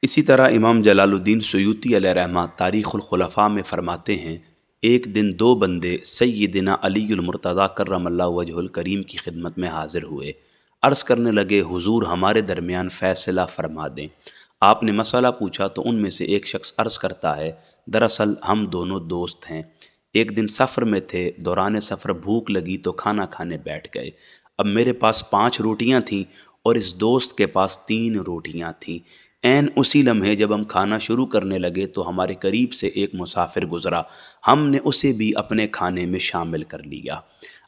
اسی طرح امام جلال الدین سیوطی علیہ رحمہ تاریخ الخلفاء میں فرماتے ہیں، ایک دن دو بندے سیدنا علی المرتضیٰ کرم اللہ وجہ الکریم کی خدمت میں حاضر ہوئے۔ عرض کرنے لگے، حضور ہمارے درمیان فیصلہ فرما دیں۔ آپ نے مسئلہ پوچھا تو ان میں سے ایک شخص عرض کرتا ہے، دراصل ہم دونوں دوست ہیں، ایک دن سفر میں تھے، دوران سفر بھوک لگی تو کھانا کھانے بیٹھ گئے۔ اب میرے پاس 5 روٹیاں تھیں اور اس دوست کے پاس 3 روٹیاں تھیں۔ عین اسی لمحے جب ہم کھانا شروع کرنے لگے تو ہمارے قریب سے ایک مسافر گزرا، ہم نے اسے بھی اپنے کھانے میں شامل کر لیا۔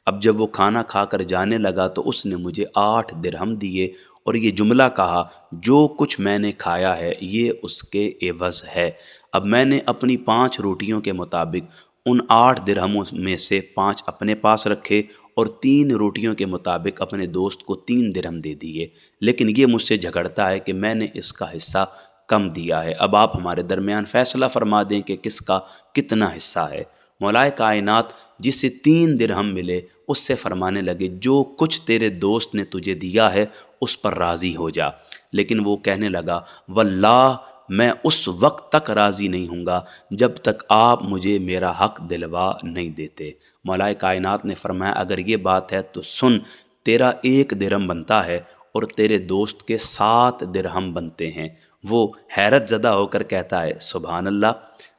اب جب وہ کھانا کھا کر جانے لگا تو اس نے مجھے 8 درہم دیے اور یہ جملہ کہا، جو کچھ میں نے کھایا ہے یہ اس کے عوض ہے۔ اب میں نے اپنی 5 روٹیوں کے مطابق ان 8 درہموں میں سے 5 اپنے پاس رکھے اور 3 روٹیوں کے مطابق اپنے دوست کو 3 درہم دے دیے، لیکن یہ مجھ سے جھگڑتا ہے کہ میں نے اس کا حصہ کم دیا ہے۔ اب آپ ہمارے درمیان فیصلہ فرما دیں کہ کس کا کتنا حصہ ہے۔ مولائے کائنات جسے 3 درہم ملے اس سے فرمانے لگے، جو کچھ تیرے دوست نے تجھے دیا ہے اس پر راضی ہو جا۔ لیکن وہ کہنے لگا، واللہ میں اس وقت تک راضی نہیں ہوں گا جب تک آپ مجھے میرا حق دلوا نہیں دیتے۔ مولائے کائنات نے فرمایا، اگر یہ بات ہے تو سن، تیرا 1 درہم بنتا ہے اور تیرے دوست کے 7 درہم بنتے ہیں۔ وہ حیرت زدہ ہو کر کہتا ہے، سبحان اللہ،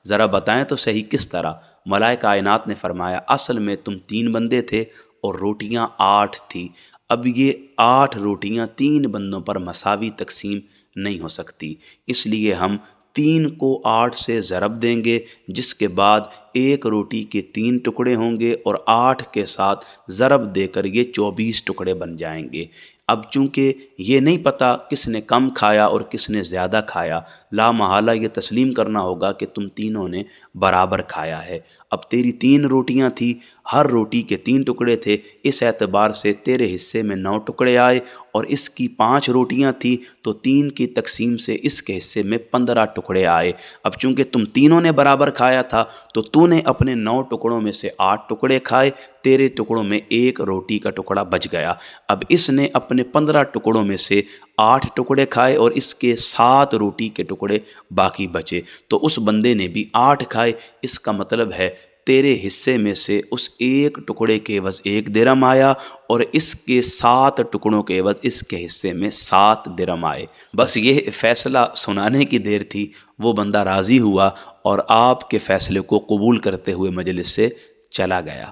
ذرا بتائیں تو صحیح کس طرح؟ مولائے کائنات نے فرمایا، اصل میں تم 3 بندے تھے اور روٹیاں 8 تھی۔ اب یہ 8 روٹیاں 3 بندوں پر مساوی تقسیم نہیں ہو سکتی، اس لیے ہم 3 کو 8 سے ضرب دیں گے، جس کے بعد 1 روٹی کے 3 ٹکڑے ہوں گے اور 8 کے ساتھ ضرب دے کر یہ 24 ٹکڑے بن جائیں گے۔ اب چونکہ یہ نہیں پتہ کس نے کم کھایا اور کس نے زیادہ کھایا، لا محالہ یہ تسلیم کرنا ہوگا کہ تم تینوں نے برابر کھایا ہے۔ اب تیری 3 روٹیاں تھیں، ہر روٹی کے 3 ٹکڑے تھے، اس اعتبار سے تیرے حصے میں 9 ٹکڑے آئے، اور اس کی 5 روٹیاں تھیں تو 3 کی تقسیم سے اس کے حصے میں 15 ٹکڑے آئے۔ اب چونکہ تم تینوں نے برابر کھایا تھا تو تو نے اپنے 9 ٹکڑوں میں سے 8 ٹکڑے کھائے، تیرے ٹکڑوں میں 1 روٹی کا ٹکڑا بچ گیا۔ اب اس نے اپنے 15 ٹکڑوں میں سے 8 ٹکڑے کھائے اور اس کے 7 روٹی کے ٹکڑے باقی بچے، تو اس بندے نے بھی 8 کھائے۔ اس کا مطلب ہے تیرے حصے میں سے اس 1 ٹکڑے کے عوض 1 درہم آیا اور اس کے 7 ٹکڑوں کے عوض اس کے حصے میں 7 درہم آئے۔ بس یہ فیصلہ سنانے کی دیر تھی، وہ بندہ راضی ہوا اور آپ کے فیصلے کو قبول کرتے ہوئے مجلس سے چلا گیا۔